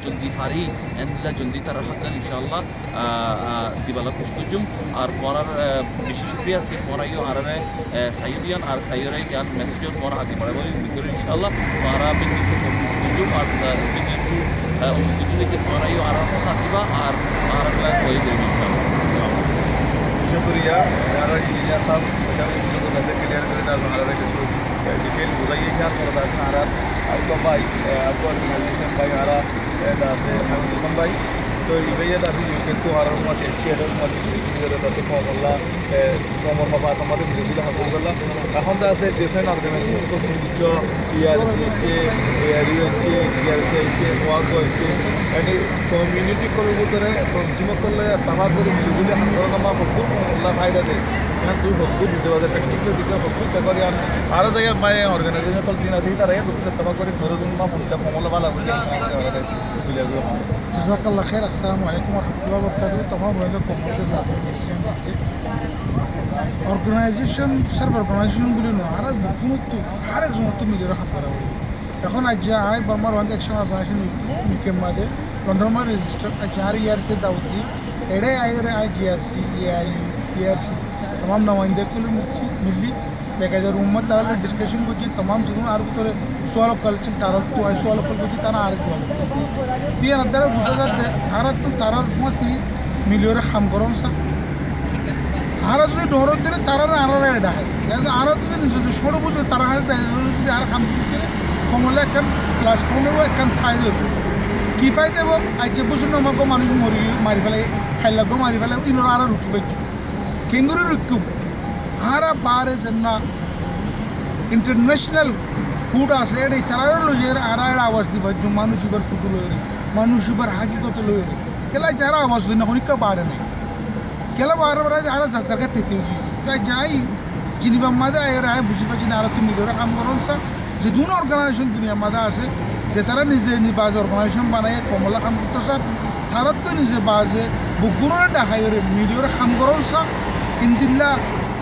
জলদি ফারি এন্দিলা জলদি তার হাতন ইনশাআল্লাহ দিবালা কুস্তুজুম আর পরার বেশি শুক্রিয়া তে পরাইও আরারে সাইদিয়ান আর সাইরে জ্ঞান মেসেজর পর আগে বাড়াবো বিকরে ইনশাআল্লাহ পারা বিন্দু কুস্তুজুম আর বিন্দু কুস্তুজুকে পরাইও আরার সাথিবা আর আরারে কই দেব ইনশাআল্লাহ शुक्रिया यारा इलिया साहब बचाने के लिए वैसे क्लियर कर देना हमारा কিছু डिटेल बुझाइए क्या करता है हमारा आपको भाई आपको ऑर्गेनाइजेशन भाई हमारा दासे हम भाई तो ये दासे यूके तो हमारा मत शेयर मत ये दासे फॉर्मूला फॉर्मूला बात हमारे मिलजुल হাসিল করলাম এখন দাসে ডিফারেন্ট অর্গানাইজেশন তো কিছু টিআরসি হচ্ছে এআরই হচ্ছে টিআরসি হচ্ছে ওয়ার্ক হচ্ছে মানে কমিউনিটি কর্মীদের কনজিউমার করলে তাহা করে মিলजुল হাসিল করা বহুত আল্লাহ ফায়দা দেয় यहाँ दूर बहुत दिते वाले टेक्निकल दिक्कत बहुत तक यार आरा जगह मैं ऑर्गेनाइजेशन कल दिन आसी तारे तो तब करे थोड़ा दिन में मुद्दा फॉर्मूला वाला हो जाए जज़ाकल्लाह खैर अस्सलाम वालेकुम व रहमतुल्लाहि व बरकातहू तमाम लोगों को मौके साथ डिसीजन दिते ऑर्गेनाइजेशन सर्व ऑर्गेनाइजेशन गुलो ना आरा हुकूमत हर एक जन तो मिले रहा करा এখন আজ আই বর্মার ওয়ান অ্যাকশন অর্গানাইজেশন ইউকে মাদে লন্ডন রেজিস্টার আজার ইয়ার से দাউদি এডে আইরে আইজিআরসি এআইইউ টিআরসি तमाम नुमाइंदे को मिली बेकायदा उम्मत तारा डिस्कशन को तमाम चीज़ों आर तो सवाल कल तारा तो आई सवाल कल को तारा आर तो अदर बुझा आर तो तारा मती मिलियोर खाम करो सा आर जो डर दिले तारा आर एडा है आर तो छोड़ बुझो तारा आर खाम कमले एक प्लाटफर्म एक फायदे कि फायदे वो आज बुझो नमा को मानुष मरी मारि फेल खाइला को मारि फेल इन आर रुकी बच्चों केंगुरु रुक्कु हारा बारे जन्ना इंटरनेशनल कूड़ा से एडे तरार लो जेर आरा एडा आवाज दी बज्जु मानुषी बर फुटु लोरे मानुषी बर हाकीकत लोरे केला जारा आवाज दिन होनिका बारे नहीं केला बारे बारे आरा सरकार तेती ता जाई जिनिबा मादा आयर आय बुझी बची नारा तुम मिलोरा काम करोन सा जे दोन ऑर्गेनाइजेशन दुनिया मादा আছে যে তারা নিজে নিবাজ অর্গানাইজেশন বানায় কমলা কাম করতে স্যার তারা তো নিজে বাজে বুগুনোর ডাকাইরে মিলিয়র কাম করেন সা ইনদিল্লা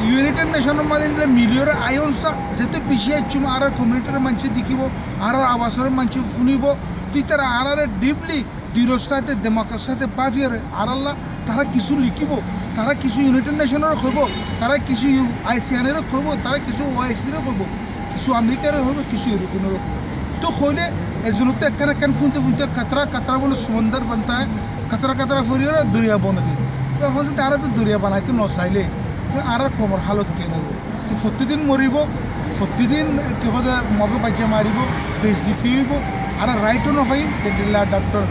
ইউনাইটেড নেশনের মাঝে মিলিয়র আয়ন সা যেতে পিছিয়ে চুম আর কমিউনিটির মানুষ দেখিব আর আবাসের মানুষ শুনিব তুই তারা আর ডিপলি দৃঢ়র সাথে দেমাকের সাথে বাফিয়ারে আর আল্লাহ তারা কিছু লিখিব তারা কিছু ইউনাইটেড নেশনের করব তারা কিছু আইসিআনের করব তারা কিছু ওআইসির করব কিছু আমেরিকার হবে কিছু ইউরোপিয়ানের तो खोले जरूरत है फुनते फुनते कतरा कतरा बोले समंदर बनता है कतरा कतरा फरिए दुनिया बन दी तो এখন যদি আরো তো দুনিয়া বানাইতে নচাইলে তো আর কমর হালত কে নেব তো প্রতিদিন মরিব প্রতিদিন কি হবে মগে বাচ্চা মারিব বেজিতি হইব আর রাইটও নপাই দিল্লা ডক্টর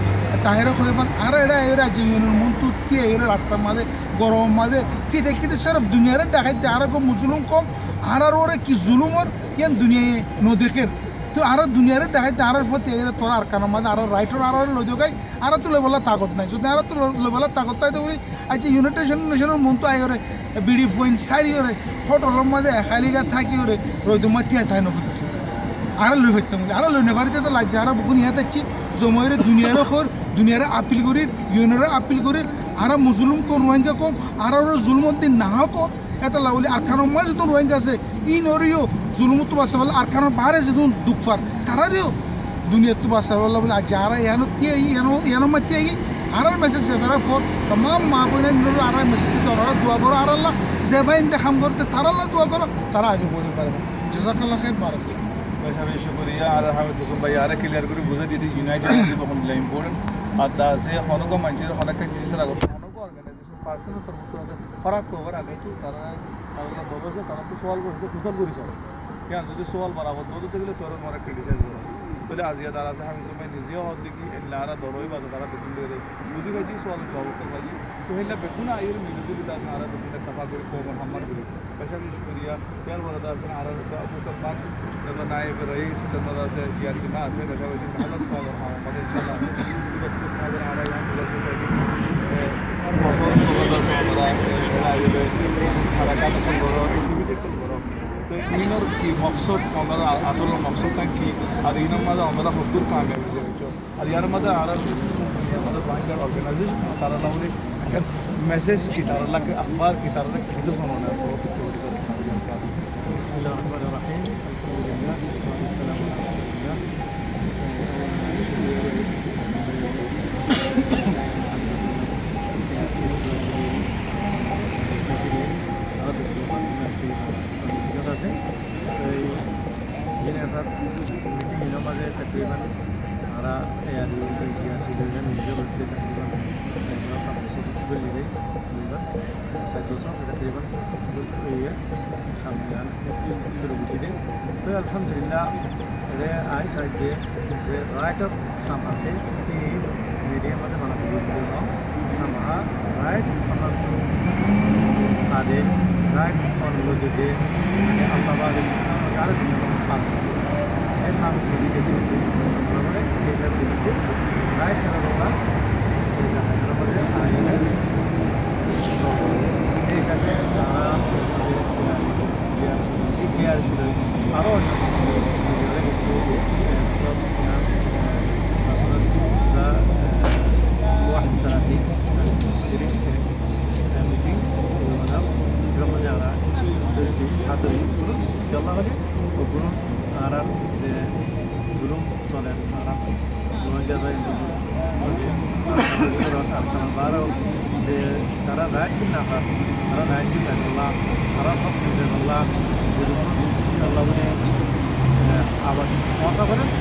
তাহের হয়ে পান আর এটা এরা জীবনের মন তুতি এর রাস্তার মাঝে গরম মাঝে তি দেখতে সব দুনিয়ারে দেখাইতে আর কো মুসলিম কম আর ওরে কি জুলুমর ইয়ান দুনিয়ায় ন দেখের तो आर दुनिया देखाते आर फते तोरा आरकाना मादे आर राइटर आर लजो गाई आर तो लेबला ताकत नहीं जो आर तो लेबला ताकत ताई तो आज यूनाइटेड नेशनल मन तो आयो रे बीडी फोइन सारी रे होटल मादे खालीगा थाकी रे रोद मतिया थाई न आर लई फते आर लई ने पारिते तो लाज आर बुकुन यात अच्छी जमयरे दुनियारे आपिल करी यूनाइटेड आपिल करी आर मुसलिम को रोहिंग्या को आर जुल्म दिन ना को এটা লাউলি আরকানোর মাঝে তো রোহিঙ্গা আছে ই নরিও জুলুমত তো বাসা বলে আরকানোর বাহারে যে দুঃখফার তারারিও দুনিয়া তো বাসা বলে বলে যারা এনো তিয়া এনো মাতিয়া আর মেসেজ তারা ফর तमाम মা বোনে নিল আর মেসেজ তারা দোয়া করো আর আল্লাহ যে ভাই ইন্তখাম করতে তারা আল্লাহ দোয়া করো তারা আগে বলে পারবে জাযাকাল্লাহ খাইর বারাক বেশি শুকরিয়া আর হামে তো ভাই আর ক্লিয়ার করে বুঝা দিদি ইউনাইটেড নেশন বহুত ইম্পর্টেন্ট আর দাসে হনগো মানুষের হদাকা জিনিস রাখো হনগো অর্গানাইজেশন পার্সন তোর মতো আছে ফরাক কভার আগে তো তারা তারা বলছে তারা তো সওয়াল করছে খুশাল করিস কেন যদি সওয়াল বরাবর তো দেখলে তোর মরা ক্রিটিসাইজ করে বলে আজিয়া দ্বারা আছে আমি তুমি নিজেও হদ দেখি এলারা দরই বাজে তারা দেখুন দেরে বুঝি গেছি সওয়াল জবাব করতে তো হেলা বেকুন আইর মিলুজুলি দাস আরা দেখুন তফা করে কোমর হাম্মার করে বেশি শুকরিয়া ইয়ার বড় দাস আর আবু সালমান এবং নায়েব রئيس المدرسه السياسيه ما আছে বেশি বেশি মেহনত করে আমাদের ইনশাআল্লাহ বিগত কাজে আরা ইয়ান বলতে চাই আর বছর বছর আমরা আইবে হারাকাত করব অ্যাক্টিভিটি করব তো ইনর কি মকসদ আমরা আসল মকসদটা কি আর ইনর মাঝে আমরা হদ্দুর কামিয়াবি হয়েছে আর ইয়ার মাঝে আর আমাদের বাংলার অর্গানাইজেশন তারা লাউনে মেসেজ কি তারা লাগে আখবার কি তারা খেতে শোনানো বিসমিল্লাহির রহমানির রহিম আলহামদুলিল্লাহ والصلاه والسلام على رسول الله Alhamdulillah, I said the writer from Ase, medium of the Manapur, right from Ade, right on the day, and Allah is pharmacy. And how is it? Is a limited, right? Is a Hyderabad, is